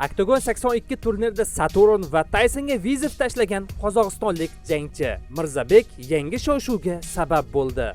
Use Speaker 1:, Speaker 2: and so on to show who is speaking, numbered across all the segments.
Speaker 1: Octagon 82 turnirida Saturn va Taysonga vizif tashlagan qozog'istonlik jangchi Mirzabek yangi shov-shuvga sabab bo'ldi.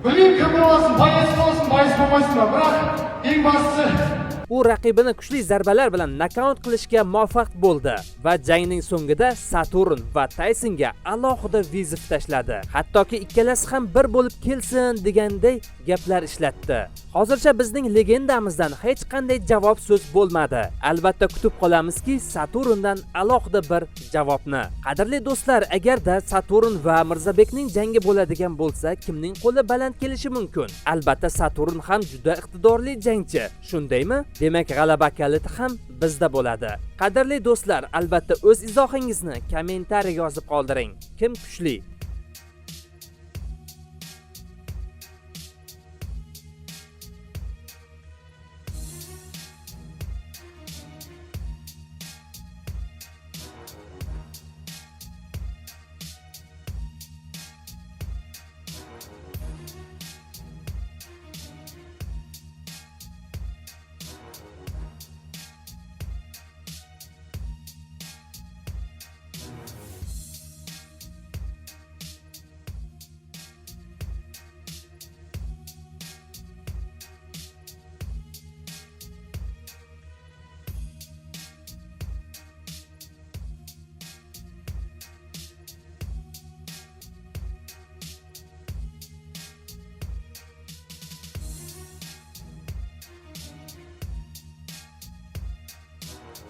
Speaker 2: Bilib kim bo'lsin, boyas bo'lsin, boyas bo'lmasin, biroq eng bastisi
Speaker 1: U raqibini kuchli zarbalar bilan nokaut qilishga muvaffaq bo'ldi va jangning so'ngida Saturn va Taysonga alohida vizif tashladi. Hattoki ikkalasi ham bir bo'lib kelsin deganday gaplar ishlatdi. Hozircha bizning legendamizdan hech qanday javob so'z bo'lmadi. Albatta kutib qolamizki, Saturndan alohida bir javobni. Qadrli do'stlar, agarda Saturn va Mirzabekning jangi bo'ladigan bo'lsa, kimning qo'li baland kelishi mumkin? Albatta Saturn ham juda iqtidorli jangchi, shundaymi? Demak, g'alaba kaliti ham bizda bo'ladi. Qadrli do'stlar, albatta o'z izohingizni kommentariy yozib qoldiring. Kim kuchli?